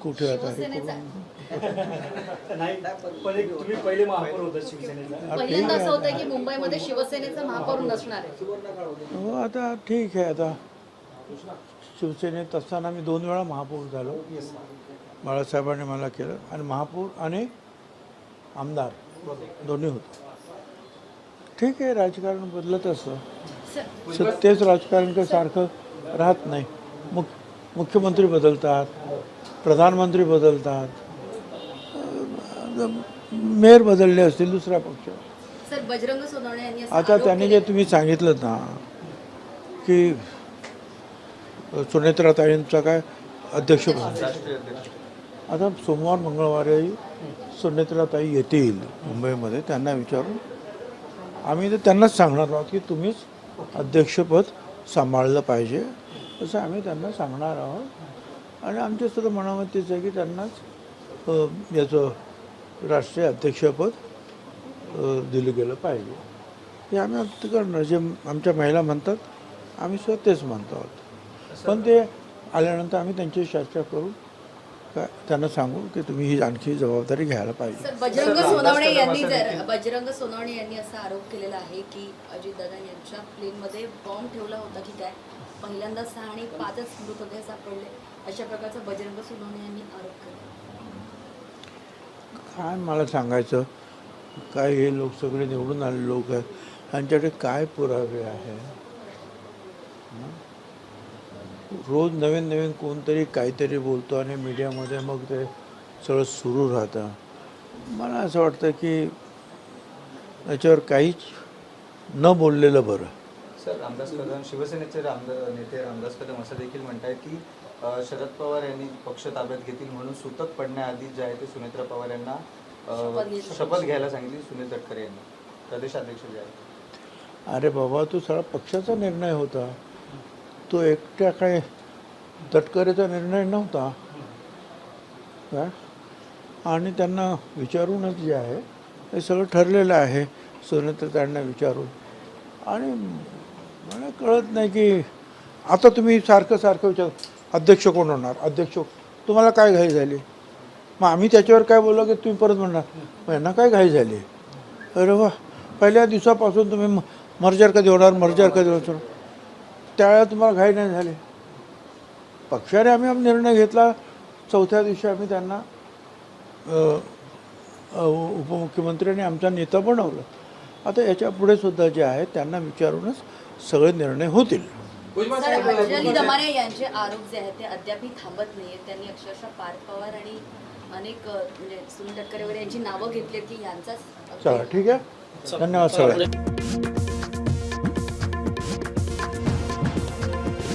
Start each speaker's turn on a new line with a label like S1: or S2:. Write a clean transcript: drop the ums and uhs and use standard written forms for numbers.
S1: कुठे आता हे
S2: शिवसेनेचा
S3: नाही तुम्ही पहिले महापौर होता शिवसेनेचा.
S2: पहिल्यांदा असं होतं की मुंबईमध्ये शिवसेनेचा महापौर नसणार आहे.
S1: हो आता ठीक आहे. आता शिवसेनेत असताना मी 2 वेळा महापौर झालो. बाळासाहेबांनी मला केलं आणि महापौर आणि आमदार दोन्ही होतो. ठीक आहे, राजकारण बदलत असतं. सत्तेच राजकारण काही सारखं राहत नाही. मुख्यमंत्री बदलतात, प्रधानमंत्री बदलतात, मेयर बदलले असतील दुसरा पक्ष.
S2: सर बजरंग सोनवणे यांनी असा
S1: आता
S2: आरोप
S1: त्यांनी
S2: केला.
S1: जे तुम्ही सांगितलं ना की सुनेत्राताईंचा काय अध्यक्ष आता सोमवार मंगळवारी सुनेत्राताई येतील मुंबईमध्ये. त्यांना विचारून आम्ही तर त्यांनाच सांगणार आहोत की तुम्हीच अध्यक्षपद सांभाळलं पाहिजे असं आम्ही त्यांना सांगणार आहोत. आणि आमच्या सुद्धा मनामध्ये तेच आहे की त्यांनाच याचं राष्ट्रीय अध्यक्षपद दिलं गेलं पाहिजे. हे आम्ही आता करणार. जे आमच्या महिला म्हणतात आम्ही सुद्धा तेच म्हणतो आहोत. पण ते आल्यानंतर आम्ही त्यांची चर्चा करू, काय त्यांना सांगू की तुम्ही ही आणखी जबाबदारी घ्यायला पाहिजे.
S2: सर बजरंग सोनवणे यांनी असा आरोप केलेला आहे की अजितदादा यांच्या प्लेनमध्ये बॉम्ब ठेवला होता की काय, पहिल्यांदा 6 आणि 5च मृतदेह सापडले, अशा प्रकारचा बजरंग सोनवणे यांनी आरोप केला.
S1: काय मला सांगायचं, काय हे लोक सगळे निवडून आलेले लोक आहेत, त्यांच्याकडे काय पुरावे आहे. रोज नवीन नवीन कोणतरी काहीतरी बोलतो आणि मीडियामध्ये मग ते सगळं सुरू राहतं. मला असं वाटतं की याच्यावर काहीच न बोललेलं बरं.
S4: सर, रामदास कदम शिवसेनेचे नेते रामदास कदम असं देखील म्हणतायत की शरद पवार यांनी पक्ष ताब्यात घेतील म्हणून सुतक पडण्याआधी जे आहे ते सुनेत्रा पवार यांना शपथ घ्यायला सांगितली. सुनील तटकरे यांनी, प्रदेशाध्यक्ष जे आहेत.
S1: अरे बाबा, तो सगळा पक्षाचा निर्णय होता. तो एकट्या काय तटकरेचा निर्णय नव्हता काय. आणि त्यांना विचारूनच जे आहे हे सगळं ठरलेलं आहे, सुनेत्राताईंना विचारून. आणि मला कळत नाही की आता तुम्ही सारखं सारखं विचार अध्यक्ष कोण होणार, अध्यक्ष तुम्हाला काय घाई झाली. मग आम्ही त्याच्यावर काय बोललो की तुम्ही परत म्हणणार मग यांना काय घाई झाली. अरे वा, पहिल्या दिवसापासून तुम्ही मर्जर कधी होणार, मर्जर कधी होणार, त्यावेळेला तुम्हाला घाई नाही झाली. पक्षाने आम्ही निर्णय घेतला. 4थ्या दिवशी आम्ही त्यांना उपमुख्यमंत्री आणि आमचा नेता बनवलं. आता याच्या पुढे सुद्धा जे आहे त्यांना विचारूनच सगळे निर्णय होतील.
S2: सर अंजली दमाने यांचे आरोप जे आहेत ते अद्यापही थांबत नाहीये. त्यांनी अक्षरशः पार्थ पवार आणि अनेक म्हणजे सुनील तटकरे वगैरे यांची नावं घेतली की यांचाच.
S1: चला ठीक आहे, धन्यवाद सगळ्यांना.